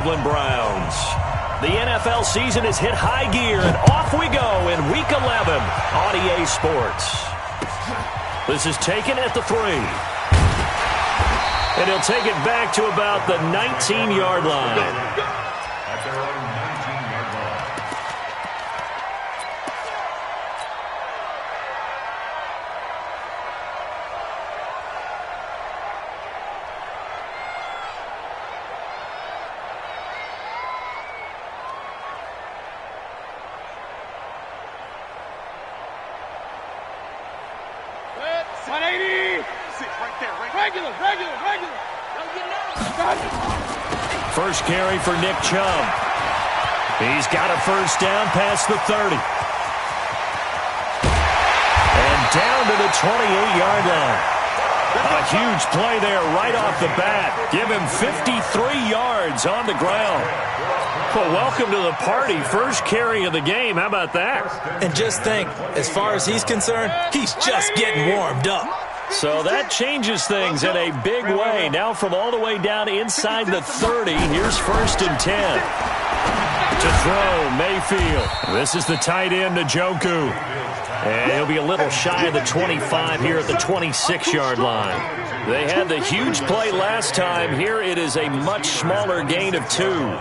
Browns. The NFL season has hit high gear, and off we go in Week 11 on EA Sports. This is taken at the 3. And he'll take it back to about the 19-yard line. First carry for Nick Chubb. He's got a first down past the 30. And down to the 28-yard line. A huge play there right off the bat. Give him 53 yards on the ground. Well, welcome to the party. First carry of the game. How about that? And just think, as far as he's concerned, he's just getting warmed up. So that changes things in a big way. Now from all the way down inside the 30, here's 1st and 10. To throw, Mayfield. This is the tight end, Njoku. And he'll be a little shy of the 25 here at the 26-yard line. They had the huge play last time. Here it is a much smaller gain of 2.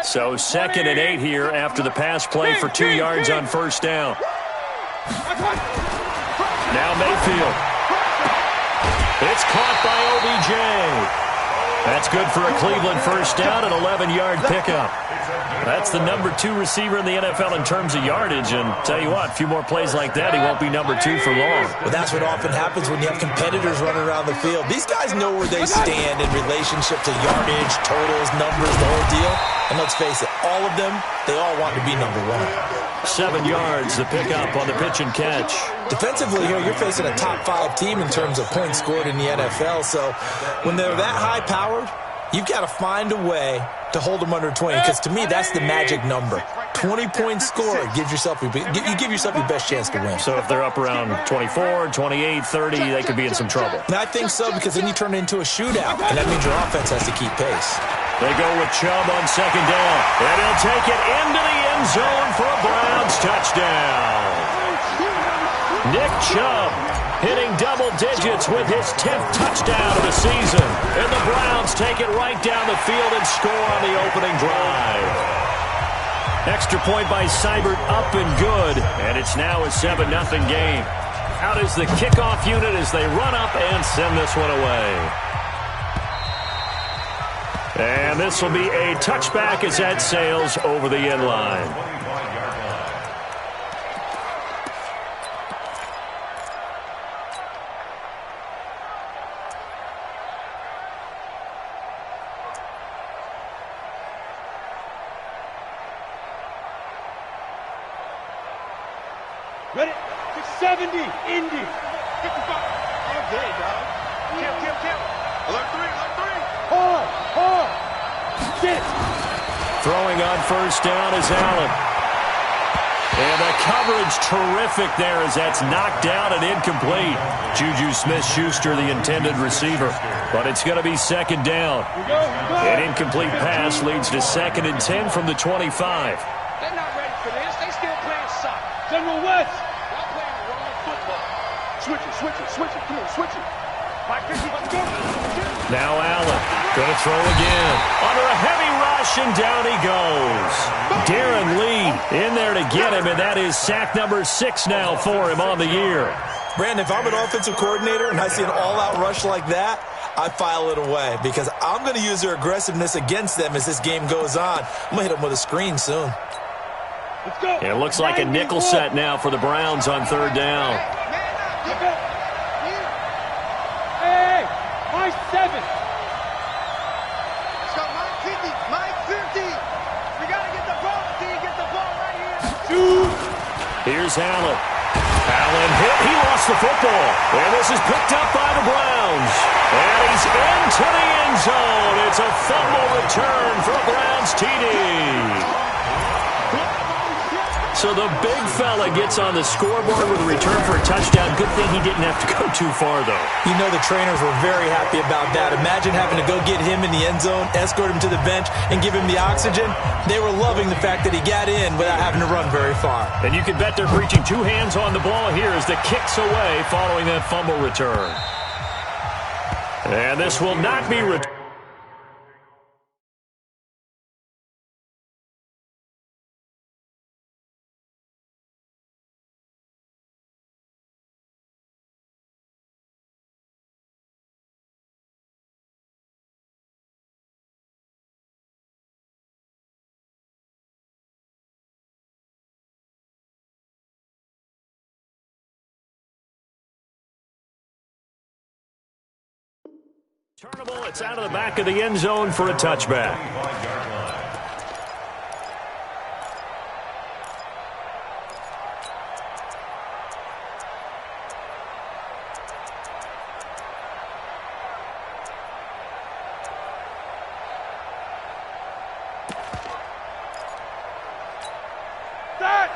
So 2nd and 8 here after the pass play for 2 yards on first down. Now Mayfield. It's caught by OBJ. That's good for a Cleveland first down, an 11-yard pickup. That's the number 2 receiver in the NFL in terms of yardage. And tell you what, a few more plays like that, he won't be number 2 for long. Well, that's what often happens when you have competitors running around the field. These guys know where they stand in relationship to yardage, totals, numbers, the whole deal. And let's face it, all of them, they all want to be number 1. 7 yards, the pickup on the pitch and catch. Defensively here, you're facing a top 5 team in terms of points scored in the NFL. So when they're that high-powered, you've got to find a way to hold them under 20, because to me, that's the magic number. 20-point score, you give yourself your best chance to win. So if they're up around 24, 28, 30, they could be in some trouble. And I think so, because then you turn it into a shootout, and that means your offense has to keep pace. They go with Chubb on 2nd down, and he'll take it into the end zone for a Browns touchdown. Nick Chubb hitting double digits with his 10th touchdown of the season. And the Browns take it right down the field and score on the opening drive. Extra point by Seibert, up and good. And it's now a 7-0 game. Out is the kickoff unit as they run up and send this one away. And this will be a touchback as that sails over the end line. Ready? 70, Indy. 55. All day, dog. Kill. Alert 3. Hard. Sit. Throwing on first down is Allen. And the coverage terrific there as that's knocked down and incomplete. Juju Smith-Schuster, the intended receiver. But it's going to be 2nd down. An incomplete pass leads to 2nd and 10 from the 25. They're not ready for this. They still playing soccer. General West. Y'all playing the wrong football. Switch it. Come on, switch it. 550, let's go. Now Allen, going to throw again. Under a heavy rush, and down he goes. Darren Lee in there to get him, and that is sack number 6 now for him on the year. Brandon, if I'm an offensive coordinator and I see an all-out rush like that, I file it away because I'm going to use their aggressiveness against them as this game goes on. I'm going to hit them with a screen soon. Let's go. It looks like a nickel set now for the Browns on 3rd down. Hey, my 7. So my 50. We got to get the ball. Get the ball right here. Shoot. Here's Allen. Allen hit. He lost the football. And this is picked up by the Browns. And he's into the end zone. It's a fumble return for a Browns TD. So the big fella gets on the scoreboard with a return for a touchdown. Good thing he didn't have to go too far, though. You know the trainers were very happy about that. Imagine having to go get him in the end zone, escort him to the bench, and give him the oxygen. They were loving the fact that he got in without having to run very far. And you can bet they're preaching two hands on the ball here as the kick's away following that fumble return. And this will not be returned. Turnable, it's out of the back of the end zone for a touchback.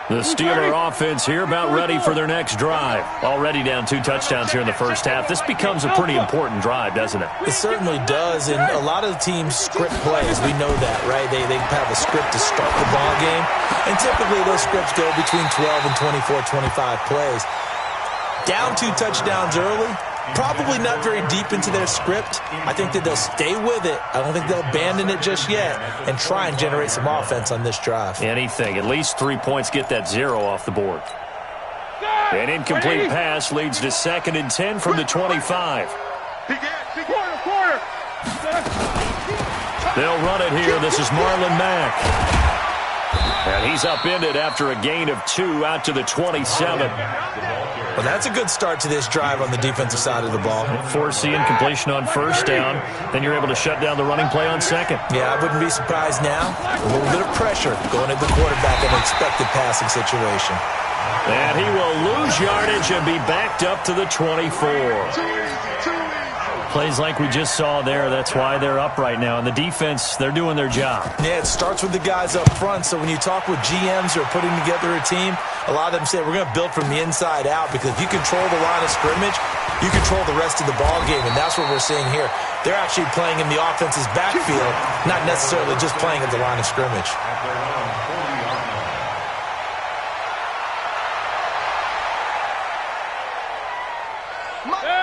The Steeler offense here about ready for their next drive. Already down 2 touchdowns here in the first half. This becomes a pretty important drive, doesn't it? It certainly does, and a lot of the teams script plays. We know that, right? They have a script to start the ball game, and typically those scripts go between 12 and 24, 25 plays. Down 2 touchdowns early, probably not very deep into their script. I think that they'll stay with it. I don't think they'll abandon it just yet and try and generate some offense on this drive. Anything. At least 3 points, get that 0 off the board. An incomplete pass leads to 2nd and 10 from the 25. Quarter. They'll run it here. This is Marlon Mack. And he's upended after a gain of 2 out to the 27. Well, that's a good start to this drive on the defensive side of the ball. Forcing completion on first down. Then you're able to shut down the running play on second. Yeah, I wouldn't be surprised now. A little bit of pressure going at the quarterback in an expected passing situation. And he will lose yardage and be backed up to the 24. Plays like we just saw there. That's why they're up right now. And the defense, they're doing their job. Yeah, it starts with the guys up front. So when you talk with GMs who are putting together a team, a lot of them say we're going to build from the inside out, because if you control the line of scrimmage, you control the rest of the ball game, and that's what we're seeing here. They're actually playing in the offense's backfield, not necessarily just playing at the line of scrimmage.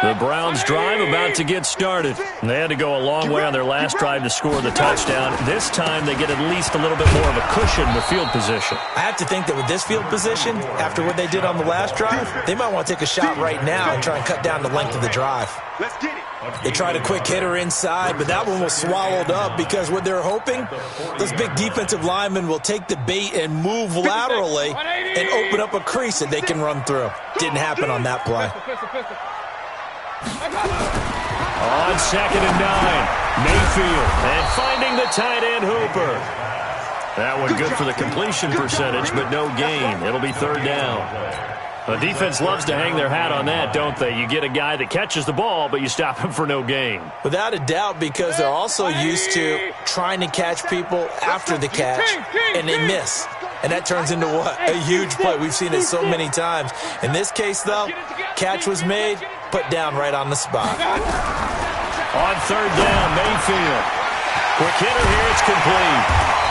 The Browns drive about to get started. They had to go a long way on their last drive to score the touchdown. This time they get at least a little bit more of a cushion with field position. I have to think that with this field position, after what they did on the last drive, they might want to take a shot right now and try and cut down the length of the drive. Let's get it. They tried a quick hitter inside, but that one was swallowed up, because what they're hoping, those big defensive linemen will take the bait and move laterally and open up a crease that they can run through. Didn't happen on that play. On 2nd and 9, Mayfield, and finding the tight end Hooper. That one good for the completion percentage, but no gain. It'll be 3rd down. The defense loves to hang their hat on that, don't they? You get a guy that catches the ball, but you stop him for no gain. Without a doubt, because they're also used to trying to catch people after the catch, and they miss. And that turns into what? A huge play. We've seen it so many times. In this case, though, catch was made, put down right on the spot. On 3rd down, Mayfield. Quick hitter here, it's complete.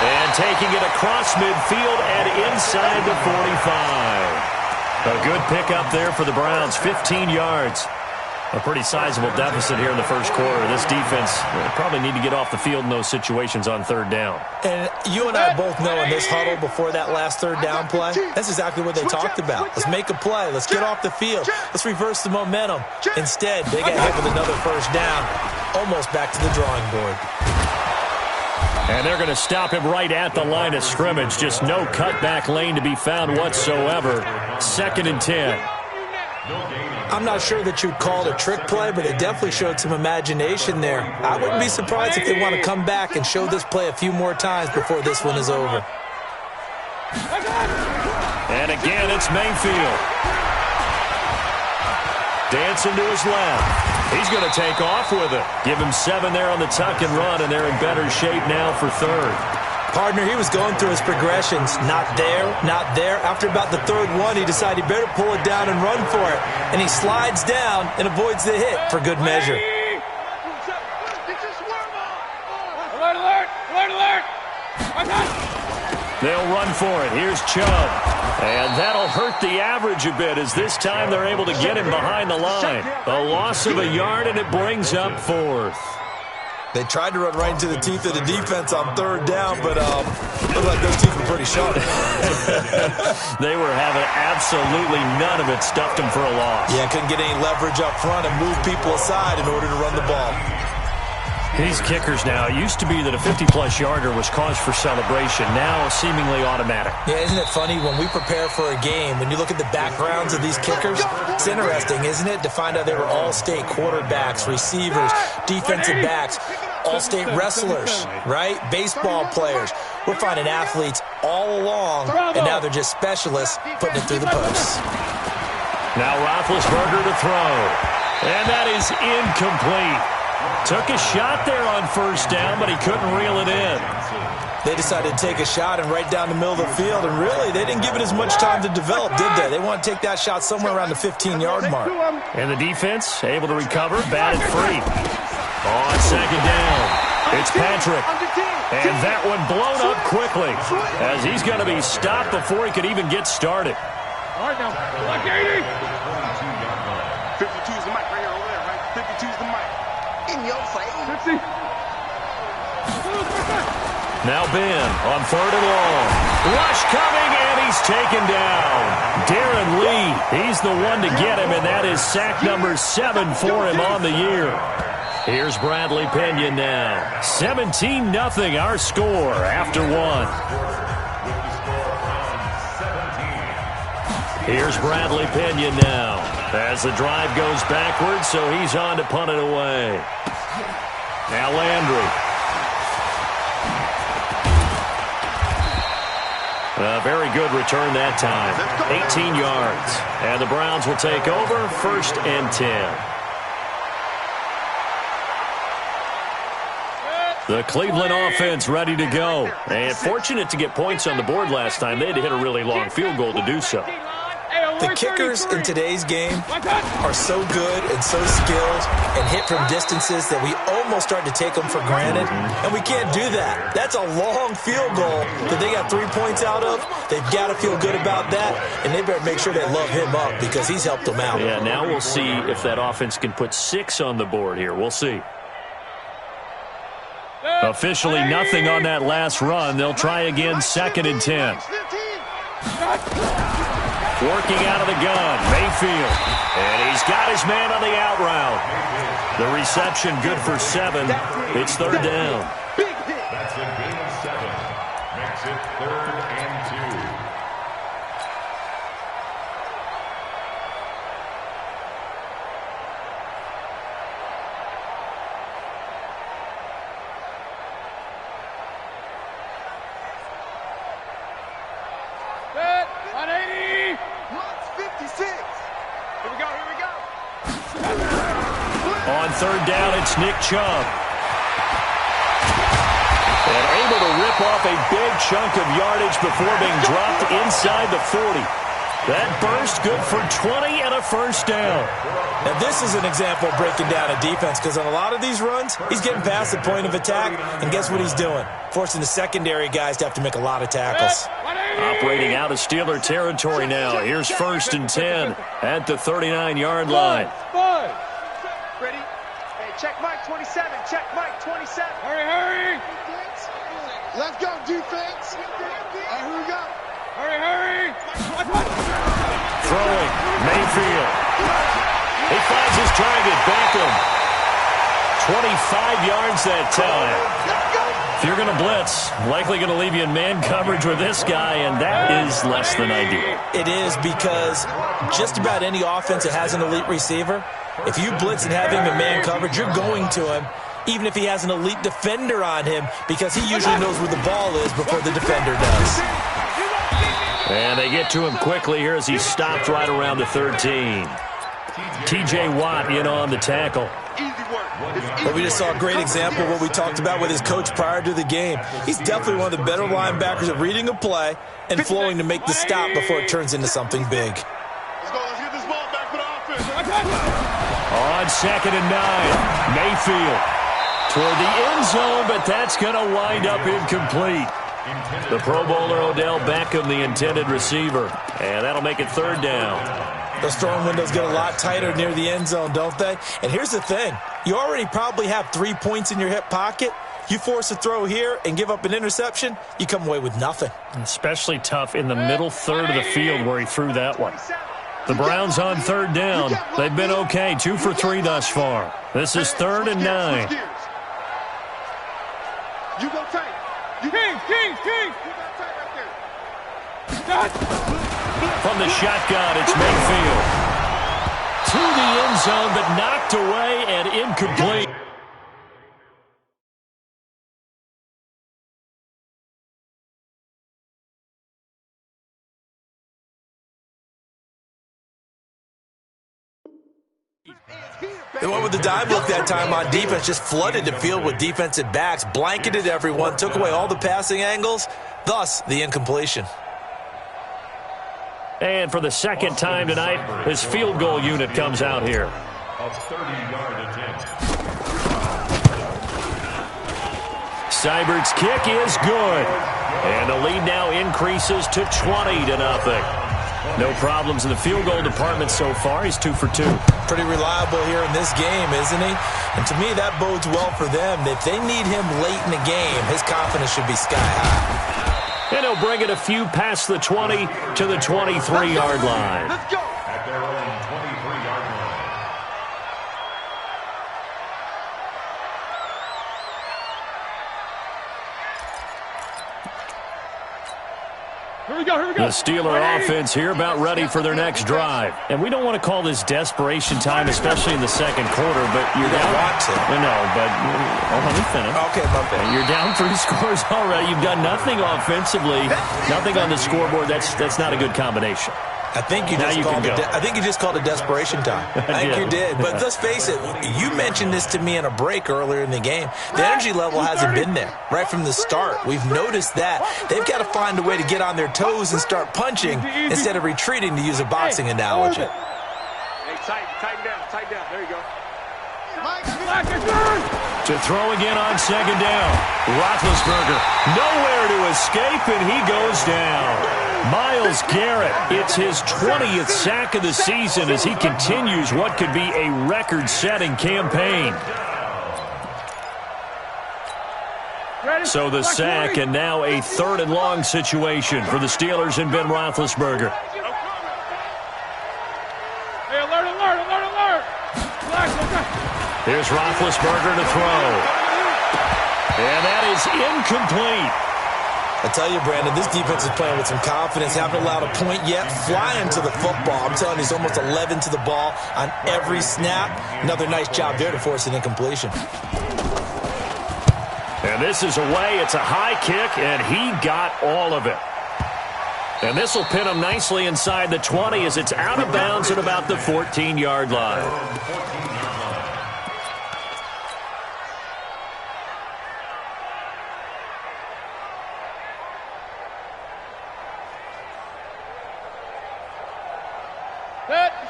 And taking it across midfield and inside the 45. A good pickup there for the Browns, 15 yards. A pretty sizable deficit here in the first quarter. This defense probably need to get off the field in those situations on 3rd down. And you and I both know in this huddle before that last 3rd down play, that's exactly what they talked about. Let's make a play. Let's get off the field. Let's reverse the momentum. Instead, they got hit with another 1st down, almost back to the drawing board. And they're going to stop him right at the line of scrimmage. Just no cutback lane to be found whatsoever. 2nd and 10. I'm not sure that you'd call it a trick play, but it definitely showed some imagination there. I wouldn't be surprised if they want to come back and show this play a few more times before this one is over. And again, it's Mayfield. Dancing to his left. He's going to take off with it. Give him 7 there on the tuck and run, and they're in better shape now for 3rd. Partner, he was going through his progressions. Not there, not there. After about the third one, he decided he better pull it down and run for it. And he slides down and avoids the hit for good measure. Alert, alert! Alert, alert! They'll run for it. Here's Chubb. And that'll hurt the average a bit as this time they're able to get him behind the line. A loss of a yard, and it brings up fourth. They tried to run right into the teeth of the defense on third down, but looked like those teeth were pretty sharp. They were having absolutely none of it. Stuffed them for a loss. Yeah, couldn't get any leverage up front and move people aside in order to run the ball. These kickers now, it used to be that a 50-plus yarder was cause for celebration. Now seemingly automatic. Yeah, isn't it funny when we prepare for a game, when you look at the backgrounds of these kickers, it's interesting, isn't it, to find out they were all-state quarterbacks, receivers, defensive backs, all-state wrestlers, right? Baseball players. We're finding athletes all along, and now they're just specialists putting it through the posts. Now Roethlisberger to throw. And that is incomplete. Took a shot there on first down, but he couldn't reel it in. They decided to take a shot and right down the middle of the field, and really, they didn't give it as much time to develop, did they? They want to take that shot somewhere around the 15-yard mark. And the defense able to recover, batted free. On second down, it's Patrick. And that one blown up quickly as he's going to be stopped before he could even get started. All right, now. Like 80. 52 is the mic right here over there, right? 52 is the mic. In your face. 50. Now Ben on third and long. Rush coming, and he's taken down. Darren Lee, he's the one to get him, and that is sack number 7 for him on the year. Here's Bradley Pena now. 17-0 our score after one. Here's Bradley Pena now as the drive goes backwards, so he's on to punt it away. Now Landry. A very good return that time. 18 yards. And the Browns will take over, 1st and 10. The Cleveland offense ready to go. And fortunate to get points on the board last time. They had to hit a really long field goal to do so. The kickers in today's game are so good and so skilled and hit from distances that we almost start to take them for granted, and we can't do that. That's a long field goal that they got 3 points out of. They've got to feel good about that, and they better make sure they love him up because he's helped them out. Yeah, now we'll see if that offense can put 6 on the board here. We'll see. Officially nothing on that last run. They'll try again, 2nd and 10. Working out of the gun, Mayfield. And he's got his man on the out route. The reception good for 7. It's 3rd down. That's a gain of 7. Makes it 3rd and 2. On 3rd down, it's Nick Chubb. And able to rip off a big chunk of yardage before being dropped inside the 40. That burst good for 20 and a 1st down. And this is an example of breaking down a defense because on a lot of these runs, he's getting past the point of attack, and guess what he's doing? Forcing the secondary guys to have to make a lot of tackles. Operating out of Steeler territory now. Here's 1st and 10 at the 39-yard line. Ready? Hey, check Mike 27. Check Mike 27. Hurry, hurry. Let's go, defense. Hey, here we go. Hurry, hurry. Throwing, Mayfield. He finds his target, Beckham. 25 yards that time. If you're going to blitz, likely going to leave you in man coverage with this guy, and that is less than ideal. It is because just about any offense that has an elite receiver, if you blitz and have him in man coverage, you're going to him, even if he has an elite defender on him, because he usually knows where the ball is before the defender does. And they get to him quickly here as he's stopped right around the 13. T.J. Watt in on the tackle. But we just saw a great example of what we talked about with his coach prior to the game. He's definitely one of the better linebackers at reading a play and flowing to make the stop before it turns into something big. Let's go. Let's get this ball back for the offense. On 2nd and 9, Mayfield toward the end zone, but that's going to wind up incomplete. The Pro Bowler Odell Beckham, the intended receiver, and that'll make it 3rd down. Those throwing windows get a lot tighter near the end zone, don't they? And here's the thing. You already probably have 3 points in your hip pocket. You force a throw here and give up an interception, you come away with nothing. Especially tough in the middle third of the field where he threw that one. The Browns on 3rd down. They've been okay, 2 for 3 thus far. This is 3rd and 9. You go tight. King. You go tight right there. From the shotgun, it's Mayfield. To the end zone, but knocked away and incomplete. They went with the dive look that time on defense, just flooded the field with defensive backs, blanketed everyone, took away all the passing angles, thus the incompletion. And for the 2nd time tonight, his field goal unit comes out here. A 30-yard attempt. Seibert's kick is good. And the lead now increases to 20-0. No problems in the field goal department so far. He's 2 for 2. Pretty reliable here in this game, isn't he? And to me, that bodes well for them. If they need him late in the game, his confidence should be sky high. And he'll bring it a few past the 20 to the 23-yard line. Let's go. At their own 23-yard line. Here we go. The Steeler offense here about ready for their next drive. And we don't want to call this desperation time, especially in the 2nd quarter, but you're down. Want to. No, but let me finish. Okay, my bad. You're down 3 scores already. You've done nothing offensively, nothing on the scoreboard. That's not a good combination. I think you just called it desperation time. I think you did. But let's face it, you mentioned this to me in a break earlier in the game. The energy level hasn't been there right from the start. We've noticed that. They've got to find a way to get on their toes and start punching instead of retreating, to use a boxing analogy. Hey, tighten down. There you go. To throw again on 2nd down. Roethlisberger nowhere to escape, and he goes down. Myles Garrett, it's his 20th sack of the season as he continues what could be a record-setting campaign. So the sack, and now a 3rd and long situation for the Steelers and Ben Roethlisberger. Hey, alert. Here's Roethlisberger to throw. And that is incomplete. I tell you, Brandon, this defense is playing with some confidence. Haven't allowed a point yet. Flying to the football. I'm telling you, he's almost 11 to the ball on every snap. Another nice job there to force an incompletion. And this is away. It's a high kick, and he got all of it. And this will pin him nicely inside the 20 as it's out of bounds at about the 14-yard line.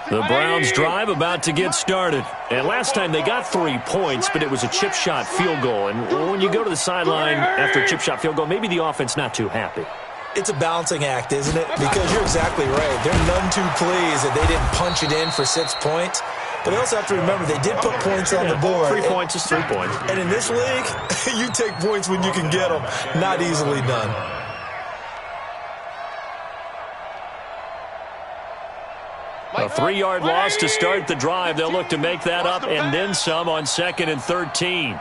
The Browns drive about to get started. And last time they got 3 points, but it was a chip shot field goal. And when you go to the sideline after a chip shot field goal, maybe the offense not too happy. It's a balancing act, isn't it? Because you're exactly right. They're none too pleased that they didn't punch it in for 6 points. But they also have to remember they did put points on the board. 3 points is 3 points. And in this league, you take points when you can get them. Not easily done. A 3-yard loss to start the drive. They'll look to make that up and then some on 2nd and 13.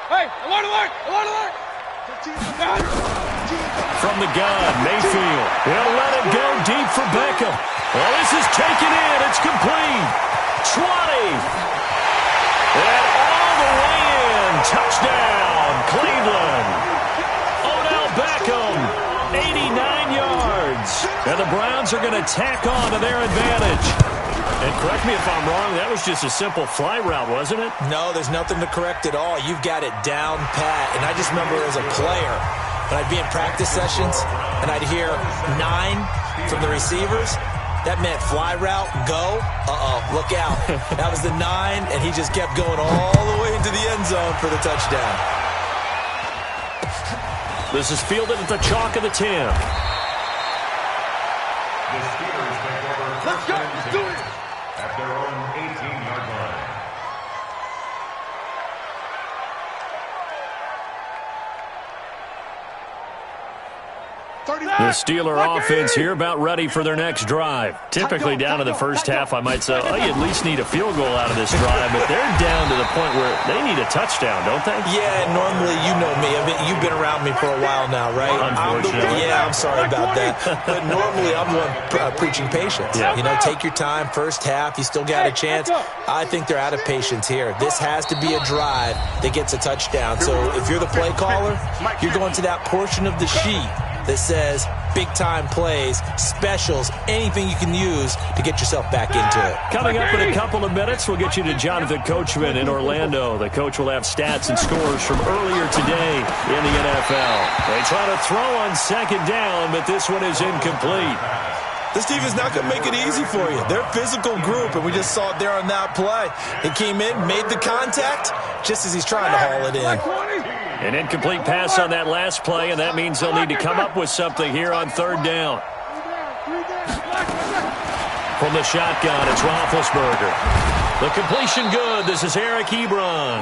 Hey, alert! From the gun, Mayfield. He'll let it go deep for Beckham. Well, this is taken in. It's complete. 20. And all the way in. Touchdown, Cleveland. Odell Beckham, 89 yards. And the Browns are going to tack on to their advantage. And correct me if I'm wrong, that was just a simple fly route, wasn't it? No, there's nothing to correct at all. You've got it down pat. And I just remember as a player, when I'd be in practice sessions and I'd hear 9 from the receivers, that meant fly route, go. Look out. That was the 9, and he just kept going all the way into the end zone for the touchdown. This is fielded at the chalk of the 10. The Steelers take over Let's go. Let's do it. at their own 18-yard line. The Steeler offense here about ready for their next drive. Typically down to the first half, I might say, oh, you at least need a field goal out of this drive, but they're down to the point where they need a touchdown, don't they? Yeah, normally, you know me. I mean, you've been around me for a while now, right? Unfortunately. I'm sorry about that. But normally, I'm the one preaching patience. Yeah. You know, take your time, first half, you still got a chance. I think they're out of patience here. This has to be a drive that gets a touchdown. So if you're the play caller, you're going to that portion of the sheet that says big-time plays, specials, anything you can use to get yourself back into it. Coming up in a couple of minutes, we'll get you to Jonathan Coachman in Orlando. The coach will have stats and scores from earlier today in the NFL. They try to throw on second down, but this one is incomplete. This team is not going to make it easy for you. They're a physical group, and we just saw it there on that play. He came in, made the contact, just as he's trying to haul it in. An incomplete pass on that last play, and that means they'll need to come up with something here on third down. From the shotgun, it's Roethlisberger. The completion good. This is Eric Ebron.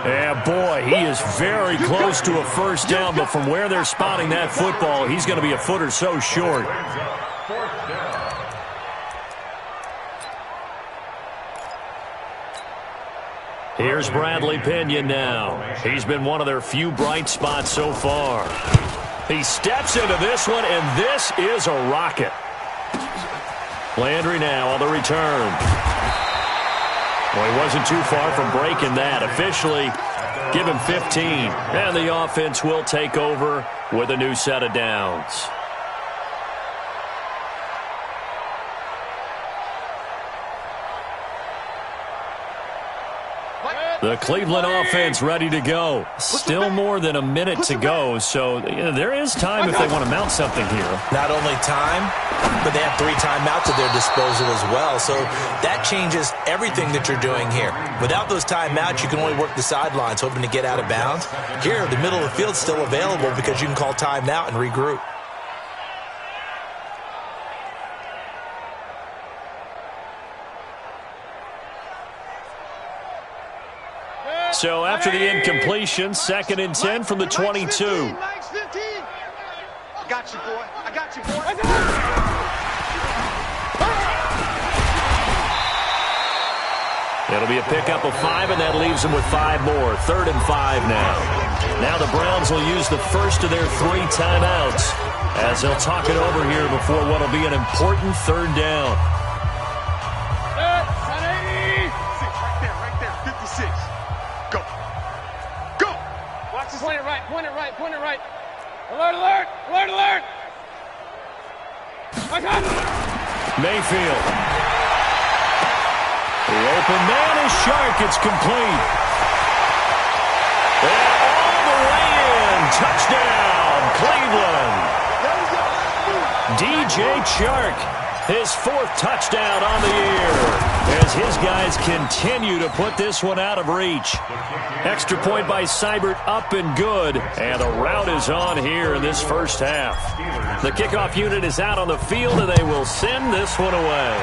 Yeah, boy, he is very close to a first down, but from where they're spotting that football, he's going to be a foot or so short. Here's Bradley Pinion now. He's been one of their few bright spots so far. He steps into this one, and this is a rocket. Landry now on the return. Well, he wasn't too far from breaking that. Officially, give him 15. And the offense will take over with a new set of downs. The Cleveland offense ready to go. Still more than a minute to go, so there is time if they want to mount something here. Not only time, but they have 3 timeouts at their disposal as well. So that changes everything that you're doing here. Without those timeouts, you can only work the sidelines, hoping to get out of bounds. Here, the middle of the field's still available because you can call timeout and regroup. So after the incompletion, 2nd and 10 from the 22. Mike's 15. I got you, boy. I got you, boy. It'll be a pickup of 5, and that leaves them with 5 more. 3rd and 5 now. Now the Browns will use the first of their 3 timeouts as they'll talk it over here before what will be an important 3rd down. Right there. 56. Go. Go. Watch this. Point it right. Point it right. Alert. I got it. Mayfield. The open man is Shark. It's complete. And all the way in. Touchdown, Cleveland. DJ Chark, his 4th touchdown on the year as his guys continue to put this one out of reach. Extra point by Seibert, up and good, and the route is on here in this first half. The kickoff unit is out on the field, and they will send this one away.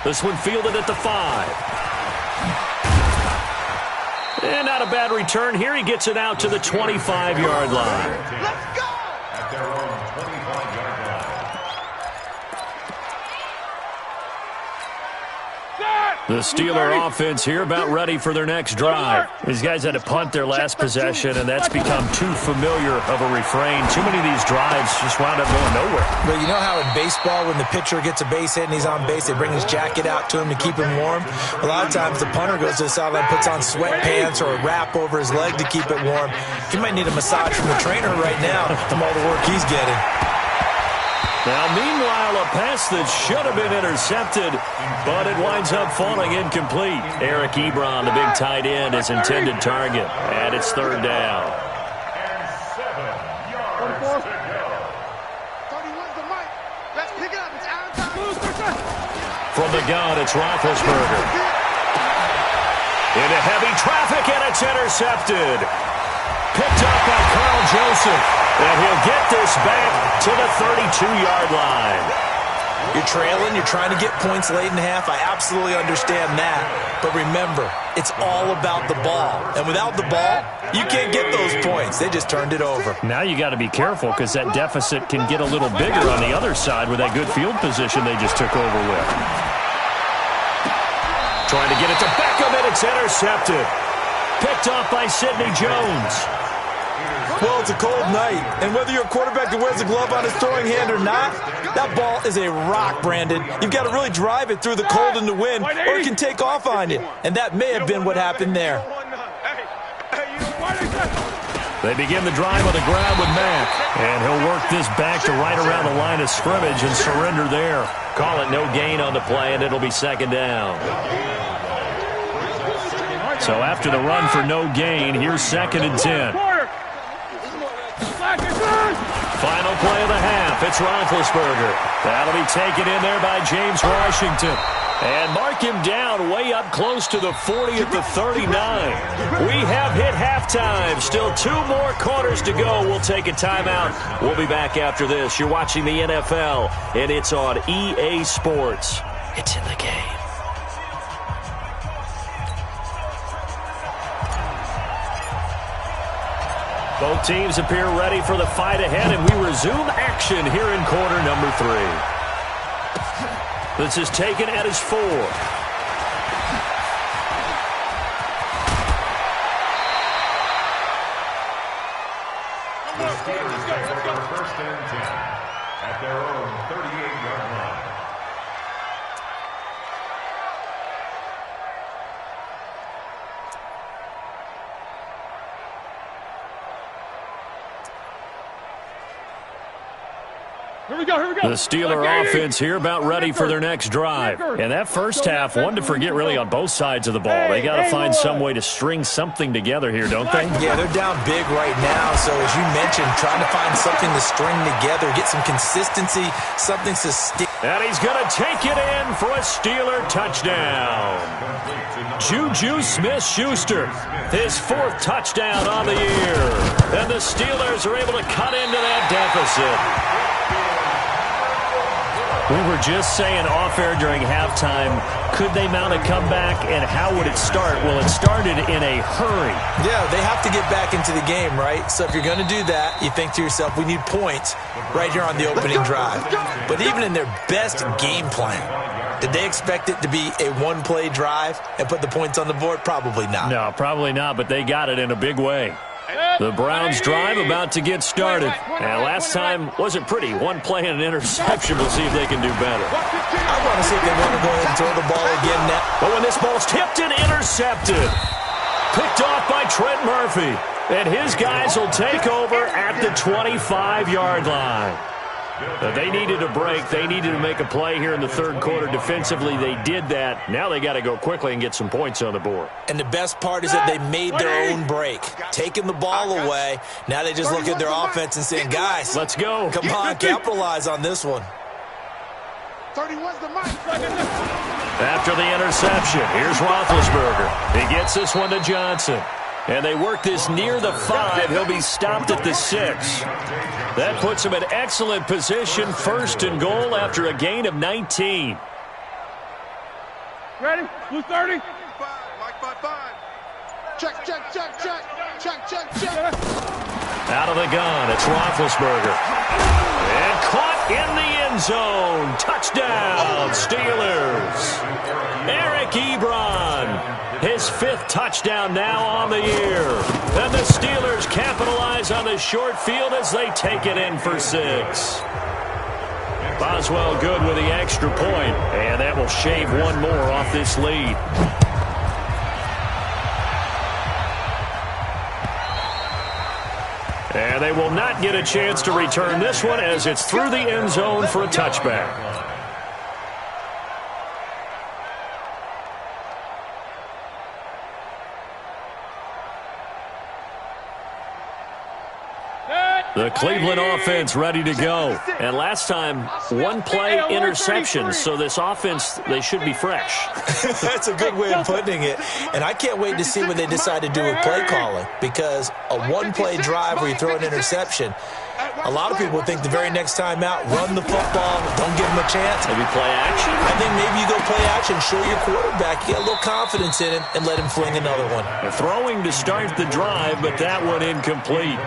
This one fielded at the 5. And not a bad return here. He gets it out to the 25-yard line. Let's go. At their own 25-yard line. The Steeler offense here about ready for their next drive. These guys had to punt their last possession, and that's become too familiar of a refrain. Too many of these drives just wound up going nowhere. But you know how in baseball, when the pitcher gets a base hit and he's on base, they bring his jacket out to him to keep him warm? A lot of times the punter goes to the sideline, puts on sweatpants or a wrap over his leg to keep it warm. He might need a massage from the trainer right now from all the work he's getting. Now, meanwhile, a pass that should have been intercepted, but it winds up falling incomplete. Eric Ebron, the big tight end, his intended target, and it's third down. And 7 yards to go. 31's the mic. Let's pick it up. It's out of time. From the gun, it's Roethlisberger. Into heavy traffic, and it's intercepted. Picked up by Carl Joseph, and he'll get this back to the 32-yard line. You're trailing, you're trying to get points late in the half. I absolutely understand that. But remember, it's all about the ball. And without the ball, you can't get those points. They just turned it over. Now you got to be careful because that deficit can get a little bigger on the other side with that good field position they just took over with. Trying to get it to Beckham, and it's intercepted. Picked off by Sidney Jones. Well, it's a cold night, and whether you're a quarterback that wears a glove on his throwing hand or not, that ball is a rock, Brandon. You've got to really drive it through the cold and the wind, or it can take off on you. And that may have been what happened there. They begin the drive on the ground with Mack, and he'll work this back to right around the line of scrimmage and surrender there. Call it no gain on the play, and it'll be second down. So after the run for no gain, here's 2nd and 10. Final play of the half. It's Roethlisberger. That'll be taken in there by James Washington. And mark him down way up close to the 40 at the 39. We have hit halftime. Still 2 more quarters to go. We'll take a timeout. We'll be back after this. You're watching the NFL, and it's on EA Sports. It's in the game. Both teams appear ready for the fight ahead, and we resume action here in quarter number 3. This is taken at his 4. The Steelers stand for 1st and 10 at their own 38-yard line. Here we go. The Steeler offense here about ready for their next drive. And that first half, one to forget really on both sides of the ball. They got to find some way to string something together here, don't they? Yeah, they're down big right now. So as you mentioned, trying to find something to string together, get some consistency, something to stick. And he's going to take it in for a Steeler touchdown. Juju Smith-Schuster, his 4th touchdown on the year. And the Steelers are able to cut into that deficit. We were just saying off-air during halftime, could they mount a comeback, and how would it start? Well, it started in a hurry. Yeah, they have to get back into the game, right? So if you're going to do that, you think to yourself, we need points right here on the opening drive. But even in their best game plan, did they expect it to be a one-play drive and put the points on the board? Probably not. No, probably not, but they got it in a big way. The Browns drive about to get started. And last time wasn't pretty. 1 play and an interception. We'll see if they can do better. I want to see if they want to go ahead and throw the ball again now. But when this ball's tipped and intercepted, picked off by Trent Murphy. And his guys will take over at the 25-yard line. They needed a break. They needed to make a play here in the 3rd quarter. Defensively, they did that. Now they got to go quickly and get some points on the board. And the best part is that they made their own break. Taking the ball away. Now they just look at their offense and saying, guys, let's go. Come on, capitalize on this one. 31's the mic. After the interception, here's Roethlisberger. He gets this one to Johnson. And they work this near the 5. He'll be stopped at the 6. That puts him in excellent position. 1st and goal after a gain of 19. Ready? Blue 30. Mike 5. Check. Out of the gun, it's Roethlisberger. And caught in the end zone. Touchdown, Steelers. Eric Ebron. His 5th touchdown now on the year. And the Steelers capitalize on the short field as they take it in for 6. Boswell good with the extra point, and that will shave 1 more off this lead. And they will not get a chance to return this one as it's through the end zone for a touchback. The Cleveland offense ready to go. And last time, one-play interception. So this offense, they should be fresh. That's a good way of putting it. And I can't wait to see what they decide to do with play calling. Because a one-play drive where you throw an interception, a lot of people think the very next time out, run the football, don't give them a chance. Maybe play action? I think maybe you go play action, show your quarterback, get a little confidence in him, and let him fling another one. Throwing to start the drive, but that one incomplete.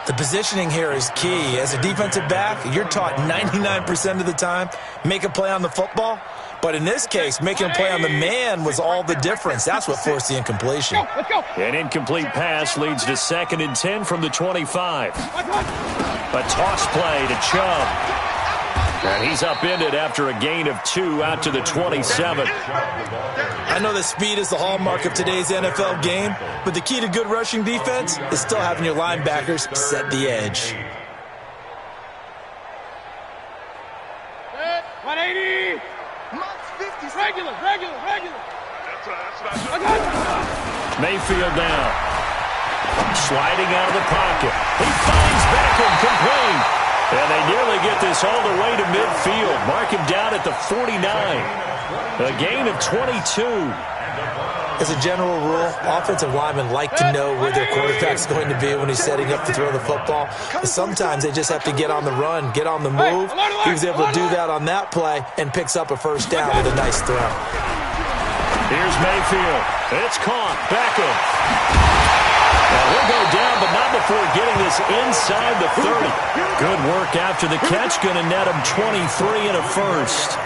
The positioning here is key. As a defensive back, you're taught 99% of the time, make a play on the football. But in this case, making a play on the man was all the difference. That's what forced the incompletion. Let's go. An incomplete pass leads to 2nd and 10 from the 25. A toss play to Chubb. And he's upended after a gain of 2 out to the 27. I know that speed is the hallmark of today's NFL game, but the key to good rushing defense is still having your linebackers set the edge. 180. Regular. Mayfield down. Sliding out of the pocket. He finds Beckham complete. And they nearly get this all the way to midfield. Mark him down at the 49. A gain of 22. As a general rule, offensive linemen like to know where their quarterback's going to be when he's setting up to throw the football. But sometimes they just have to get on the run, get on the move. He was able to do that on that play and picks up a first down with a nice throw. Here's Mayfield. It's caught. Beckham. Now he'll go down, but not before getting this inside the 30. Good work after the catch. Going to net him 23 and a first.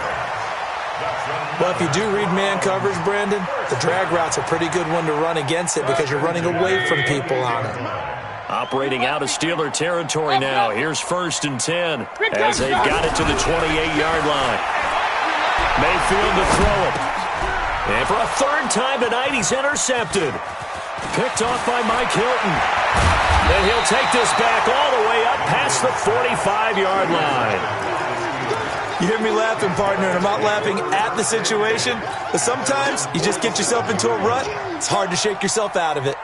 Well, if you do read man coverage, Brandon, the drag route's a pretty good one to run against it because you're running away from people on it. Operating out of Steeler territory now. Here's 1st and 10 as they've got it to the 28-yard line. Mayfield to throw it. And for a 3rd time tonight, he's intercepted. Picked off by Mike Hilton. And he'll take this back all the way up past the 45-yard line. You hear me laughing, partner, and I'm not laughing at the situation, but sometimes you just get yourself into a rut. It's hard to shake yourself out of it.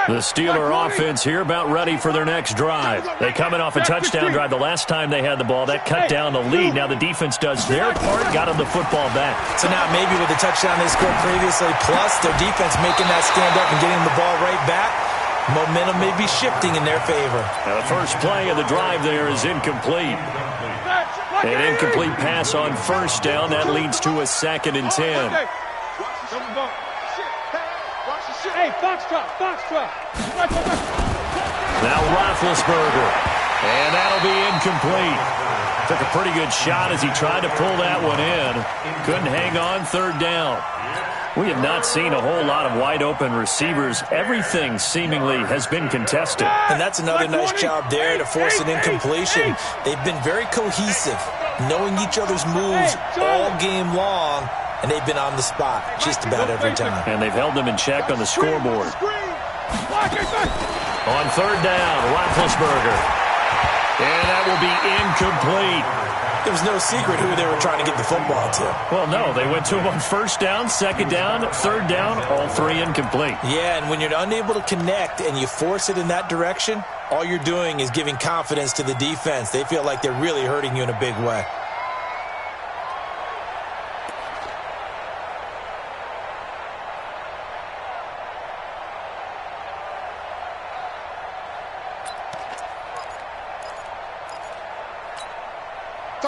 The Steeler offense here about ready for their next drive. They coming off a touchdown drive the last time they had the ball. That cut down the lead. Now the defense does their part, got them the football back. So now maybe with the touchdown they scored previously, plus their defense making that stand up and getting the ball right back, momentum may be shifting in their favor. Now the first play of the drive there is incomplete. An incomplete pass on 1st down. That leads to a 2nd and 10. Hey, Foxtrot. Now Roethlisberger. And that'll be incomplete. Took a pretty good shot as he tried to pull that one in. Couldn't hang on 3rd down. We have not seen a whole lot of wide-open receivers. Everything seemingly has been contested. And that's another nice job there to force an incompletion. They've been very cohesive, knowing each other's moves all game long, and they've been on the spot just about every time. And they've held them in check on the scoreboard. On 3rd down, Roethlisberger. And that will be incomplete. There was no secret who they were trying to get the football to. Well, no, they went to him on 1st down, 2nd down, 3rd down, all 3 incomplete. Yeah, and when you're unable to connect and you force it in that direction, all you're doing is giving confidence to the defense. They feel like they're really hurting you in a big way.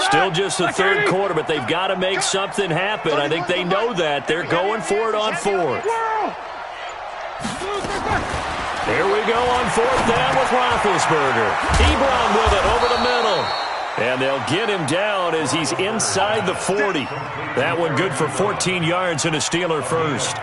Still just the 3rd quarter, but they've got to make something happen. I think they know that. They're going for it on 4th. Here we go on 4th down with Roethlisberger. Ebron with it over the middle. And they'll get him down as he's inside the 40. That one good for 14 yards and a Steeler first.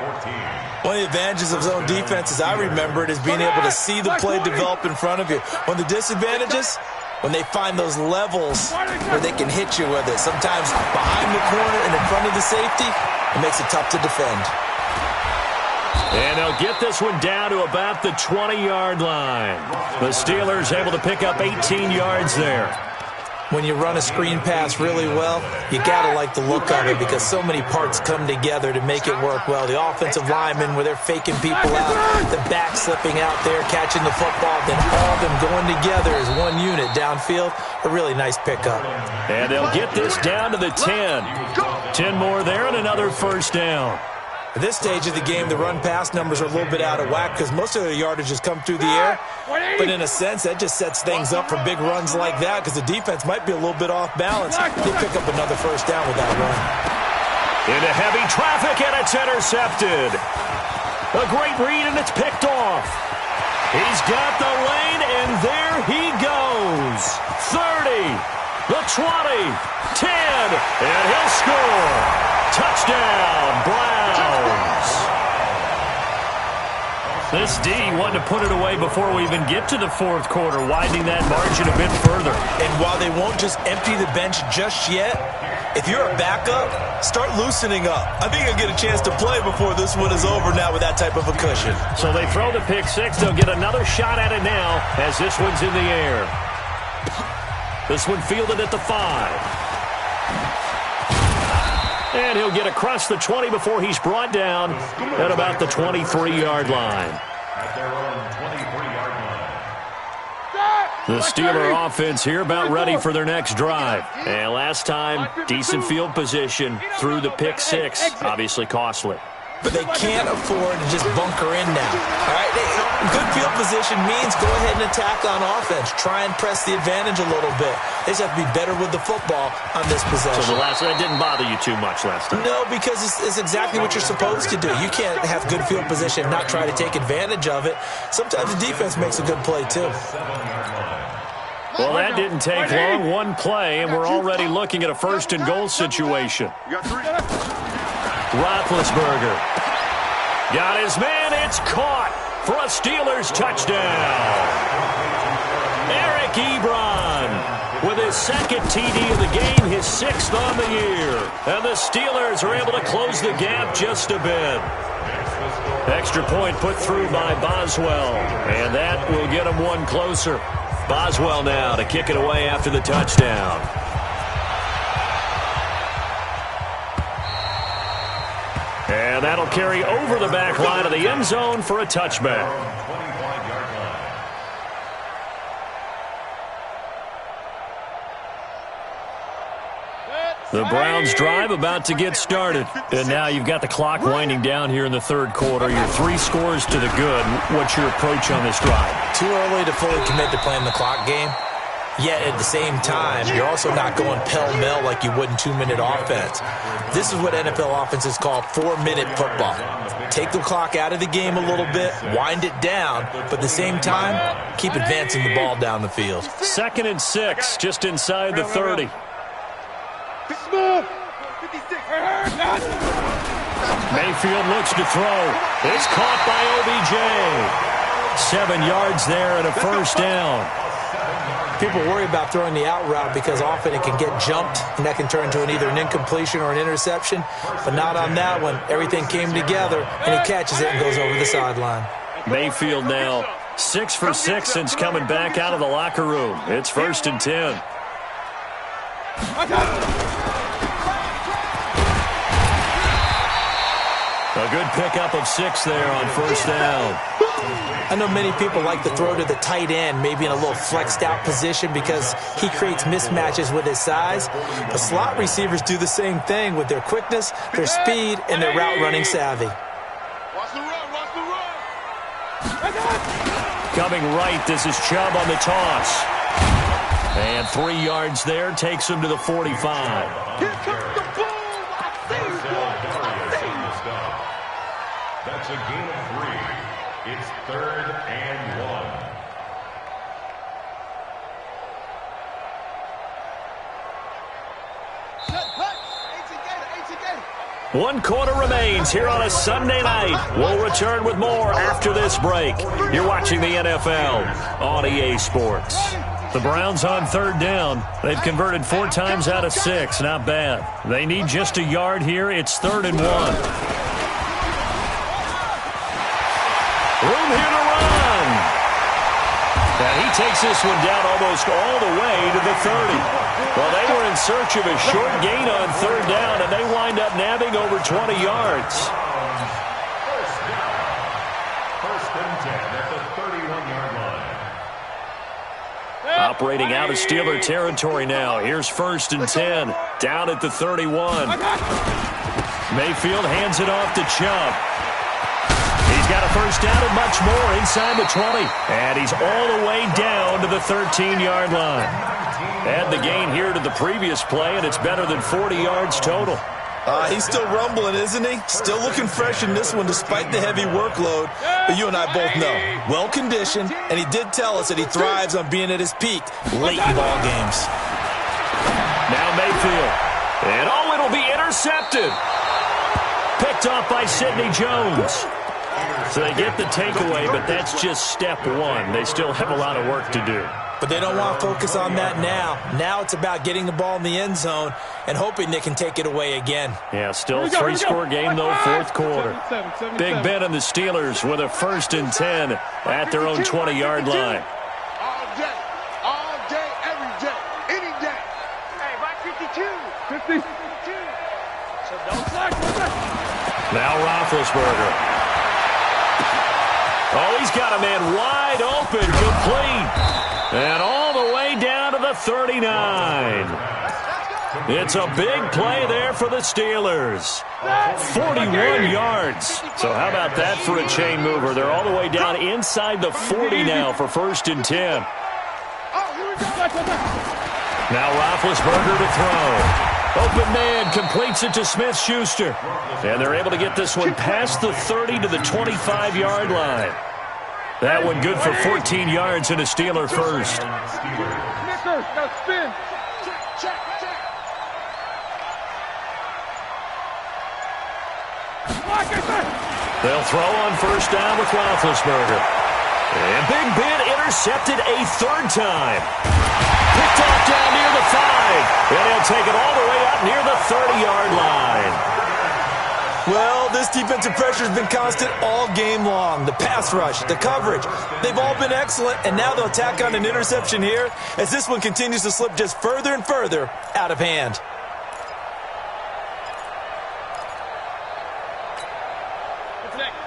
One of the advantages of zone defense, as I remember it, is being able to see the play develop in front of you. One of the disadvantages, when they find those levels where they can hit you with it. Sometimes behind the corner and in front of the safety, it makes it tough to defend. And they'll get this one down to about the 20-yard line. The Steelers able to pick up 18 yards there. When you run a screen pass really well, you got to like the look of it because so many parts come together to make it work well. The offensive linemen, where they're faking people out, the back slipping out there, catching the football, then all of them going together as one unit downfield. A really nice pickup. And they'll get this down to the 10. 10 more there and another first down. At this stage of the game, the run-pass numbers are a little bit out of whack because most of their yardage has come through the air. But in a sense, that just sets things up for big runs like that because the defense might be a little bit off balance. They pick up another first down with that run. Into heavy traffic, and it's intercepted. A great read, and it's picked off. He's got the lane, and there he goes. 30, the 20, 10, and he'll score. Touchdown, Browns. This D wanted to put it away before we even get to the fourth quarter, widening that margin a bit further. And while they won't just empty the bench just yet, if you're a backup, start loosening up. I think you'll get a chance to play before this one is over now with that type of a cushion. So they throw the pick six. They'll get another shot at it now as this one's in the air. This one fielded at the 5. And he'll get across the 20 before he's brought down at about the 23-yard line. At their own 23-yard line. The Steeler offense here about ready for their next drive. And last time, decent field position through the pick six. Obviously costly. But they can't afford to just bunker in now. All right, good field position means go ahead and attack on offense. Try and press the advantage a little bit. They just have to be better with the football on this possession. So that didn't bother you too much last time? No, because it's exactly what you're supposed to do. You can't have good field position and not try to take advantage of it. Sometimes the defense makes a good play, too. Well, that didn't take long. One play, and we're already looking at a first and goal situation. Roethlisberger got his man. It's caught for a Steelers touchdown. Eric Ebron with his second TD of the game, his 6th on the year. And the Steelers are able to close the gap just a bit. Extra point put through by Boswell, and that will get him one closer. Boswell now to kick it away after the touchdown. And that'll carry over the back line of the end zone for a touchback. The Browns drive about to get started. And now you've got the clock winding down here in the third quarter. You're 3 scores to the good. What's your approach on this drive? Too early to fully commit to playing the clock game. Yet at the same time, you're also not going pell-mell like you would in 2-minute offense. This is what NFL offenses call 4-minute football. Take the clock out of the game a little bit, wind it down, but at the same time, keep advancing the ball down the field. 2nd and 6, just inside the 30. Mayfield looks to throw. It's caught by OBJ. 7 yards there and a first down. People worry about throwing the out route because often it can get jumped, and that can turn into either an incompletion or an interception. But not on that one. Everything came together, and he catches it and goes over the sideline. Mayfield now 6 for 6 since coming back out of the locker room. It's 1st and 10. A good pickup of 6 there on first down. I know many people like to throw to the tight end, maybe in a little flexed out position because he creates mismatches with his size. But slot receivers do the same thing with their quickness, their speed, and their route running savvy. Watch the run, watch the run. Coming right, this is Chubb on the toss. And 3 yards there takes him to the 45. Here comes the boom. I see you. That's a gain of 3. It's 3rd and 1. One quarter remains here on a Sunday night. We'll return with more after this break. You're watching the NFL on EA Sports. The Browns on 3rd down. They've converted 4 times out of 6. Not bad. They need just a yard here. It's 3rd and 1. takes this one down almost all the way to the 30. Well, they were in search of a short gain on third down, and they wind up nabbing over 20 yards. First and 10 at the 31-yard line. Operating out of Steeler territory now. Here's first and 10, down at the 31. Mayfield hands it off to Chubb. He's got a first down and much more inside the 20. And he's all the way down to the 13-yard line. Add the gain here to the previous play, and it's better than 40 yards total. He's still rumbling, isn't he? Still looking fresh in this one despite the heavy workload. But you and I both know, well-conditioned, and he did tell us that he thrives on being at his peak late in ball games. Now Mayfield. And it'll be intercepted. Picked off by Sidney Jones. So they get the takeaway, but that's just step one. They still have a lot of work to do. But they don't want to focus on that now. Now it's about getting the ball in the end zone and hoping they can take it away again. Yeah, still a three-score game, though, fourth quarter. Big Ben and the Steelers with a first and 10 at their own 20-yard line. All day, every day, any day. Hey, by 52. 50. So don't slack. Now Roethlisberger. Oh, he's got a man wide open, complete. And all the way down to the 39. It's a big play there for the Steelers. 41 yards. So how about that for a chain mover? They're all the way down inside the 40 now for first and 10. Now Roethlisberger to throw. Open man completes it to Smith-Schuster. And they're able to get this one past the 30 to the 25-yard line. That one good for 14 yards and a Steeler first. Snicker, now spin. Check. They'll throw on first down with Roethlisberger. And Big Ben intercepted a third time. Picked off down near the 5. And he'll take it all the way up near the 30-yard line. Well, this defensive pressure has been constant all game long. The pass rush, the coverage, they've all been excellent, and now they'll tack on an interception here as this one continues to slip just further and further out of hand.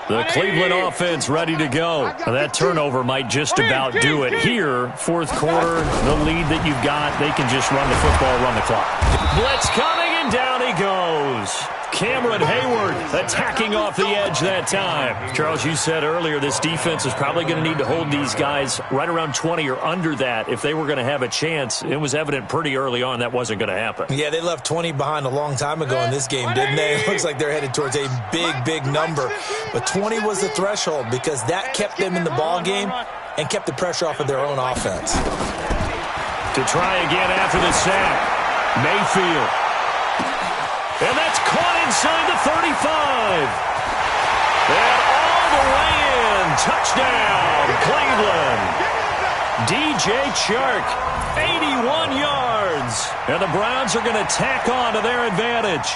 The Cleveland offense ready to go. That turnover might just about do it. Here, fourth quarter, the lead that you've got, they can just run the football, run the clock. Blitz coming, and down he goes. Cameron Hayward attacking off the edge that time. Charles, you said earlier this defense is probably going to need to hold these guys right around 20 or under that if they were going to have a chance. It was evident pretty early on that wasn't going to happen. Yeah, they left 20 behind a long time ago in this game, didn't they? It looks like they're headed towards a big number. But 20 was the threshold because that kept them in the ball game and kept the pressure off of their own offense. To try again after the sack, Mayfield. And that's caught inside the 35. And all the way in. Touchdown, Cleveland. DJ Chark, 81 yards. And the Browns are going to tack on to their advantage.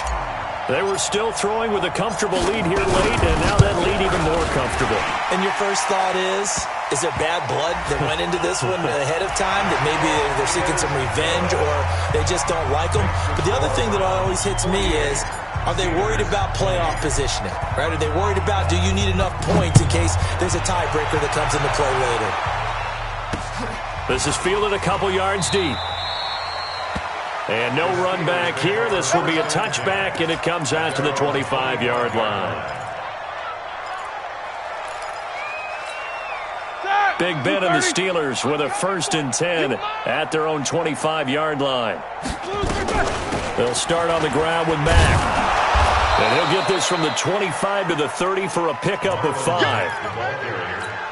They were still throwing with a comfortable lead here late, and now that lead even more comfortable. And your first thought is there bad blood that went into this one ahead of time, that maybe they're seeking some revenge or they just don't like them? But the other thing that always hits me is, are they worried about playoff positioning? Right? Are they worried about, do you need enough points in case there's a tiebreaker that comes into play later? This is fielded a couple yards deep. And no run back here. This will be a touchback, and it comes out to the 25-yard line. Big Ben and the Steelers with a first and 10 at their own 25-yard line. They'll start on the ground with Mack. And he'll get this from the 25 to the 30 for a pickup of 5.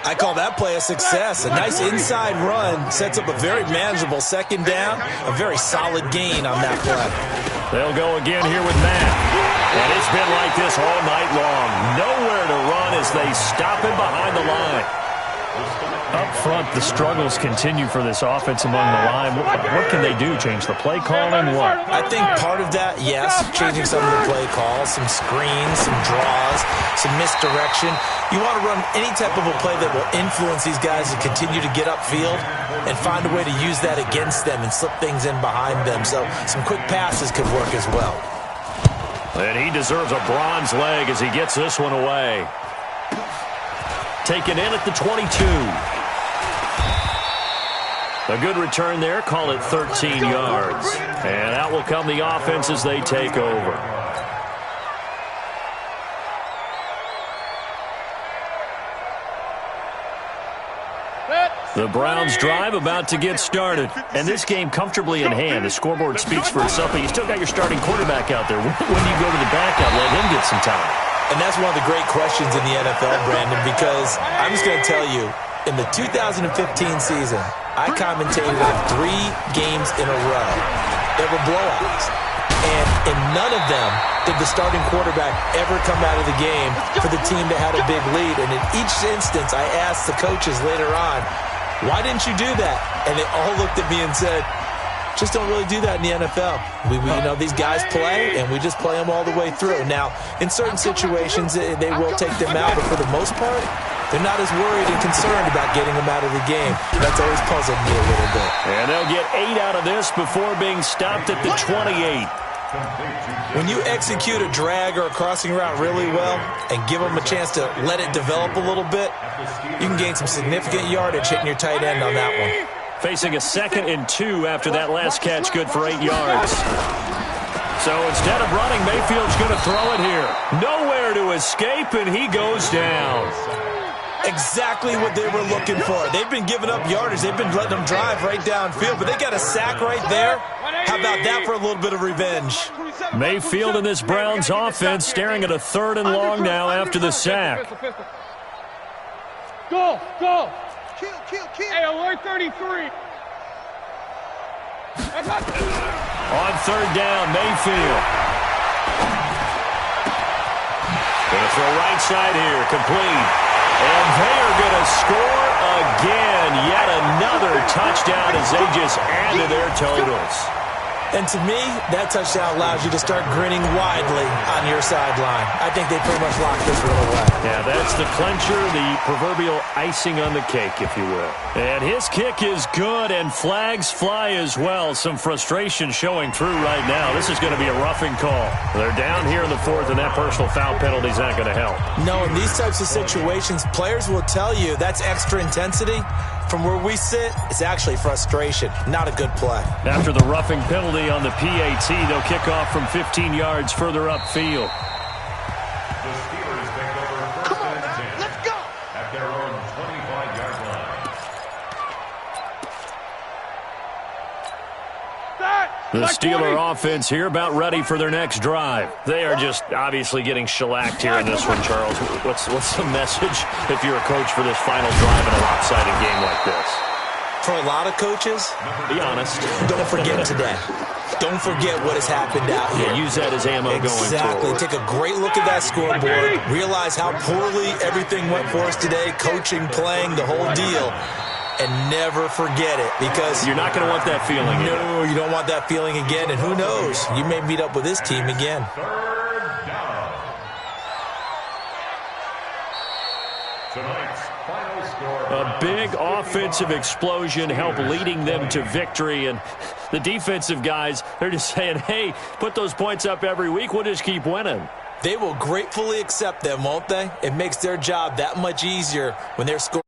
I call that play a success. A nice inside run sets up a very manageable second down, a very solid gain on that play. They'll go again here with Matt. And it's been like this all night long. Nowhere to run as they stop him behind the line. Up front, the struggles continue for this offense among the line. What can they do? Change the play calling? What? I think part of that, yes, changing some of the play calls, some screens, some draws, some misdirection. You want to run any type of a play that will influence these guys to continue to get upfield and find a way to use that against them and slip things in behind them. So some quick passes could work as well. And he deserves a bronze leg as he gets this one away. Taken in at the 22. A good return there. Call it 13 yards. And out will come the offense as they take over. The Browns drive about to get started. And this game comfortably in hand. The scoreboard speaks for itself, but you still got your starting quarterback out there. When do you go to the backup? Let him get some time. And that's one of the great questions in the NFL, Brandon, because I'm just going to tell you, in the 2015 season, I commentated on 3 games in a row. There were blowouts. And in none of them did the starting quarterback ever come out of the game for the team that had a big lead. And in each instance, I asked the coaches later on, why didn't you do that? And they all looked at me and said, just don't really do that in the NFL. You know, these guys play, and we just play them all the way through. Now, in certain situations, they will take them out, but for the most part, they're not as worried and concerned about getting them out of the game. That's always puzzled me a little bit. And they'll get 8 out of this before being stopped at the 28. When you execute a drag or a crossing route really well and give them a chance to let it develop a little bit, you can gain some significant yardage hitting your tight end on that one. Facing a 2nd and 2 after that last catch, good for 8 yards. So instead of running, Mayfield's going to throw it here. Nowhere to escape, and he goes down. Exactly what they were looking for. They've been giving up yardage. They've been letting them drive right downfield, but they got a sack right there. How about that for a little bit of revenge? Mayfield and this Browns offense staring at a 3rd and long now after the sack. Go, go. Kill. Hey, alert 33. On 3rd down, Mayfield. Gonna throw right side here, complete. And they are gonna score again. Yet another touchdown as they just add to their totals. And to me, that touchdown allows you to start grinning widely on your sideline. I think they pretty much locked this one away. Yeah, that's the clincher, the proverbial icing on the cake, if you will. And his kick is good, and flags fly as well. Some frustration showing through right now. This is going to be a roughing call. They're down here in the 4th, and that personal foul penalty is not going to help. No, in these types of situations, players will tell you that's extra intensity. From where we sit, it's actually frustration. Not a good play. After the roughing penalty on the PAT, they'll kick off from 15 yards further upfield. The Steelers take over 1st and 10. Let's go. At their own 25-yard line. The Steeler offense here about ready for their next drive. They are just obviously getting shellacked here in this one, Charles. What's the message if you're a coach for this final drive in a lopsided game like this? For a lot of coaches, Be honest. don't forget today. Don't forget what has happened out here. Yeah, use that as ammo going Exactly. forward. Take a great look at that scoreboard. Realize how poorly everything went for us today. Coaching, playing, the whole deal. And never forget it, because You're not going to want that feeling. no, you don't want that feeling again. And who knows? You may meet up with this team again. 3rd down. Tonight's final score. A big offensive explosion helped leading them to victory. And the defensive guys, they're just saying, hey, put those points up every week. We'll just keep winning. They will gratefully accept them, won't they? It makes their job that much easier when they're scoring.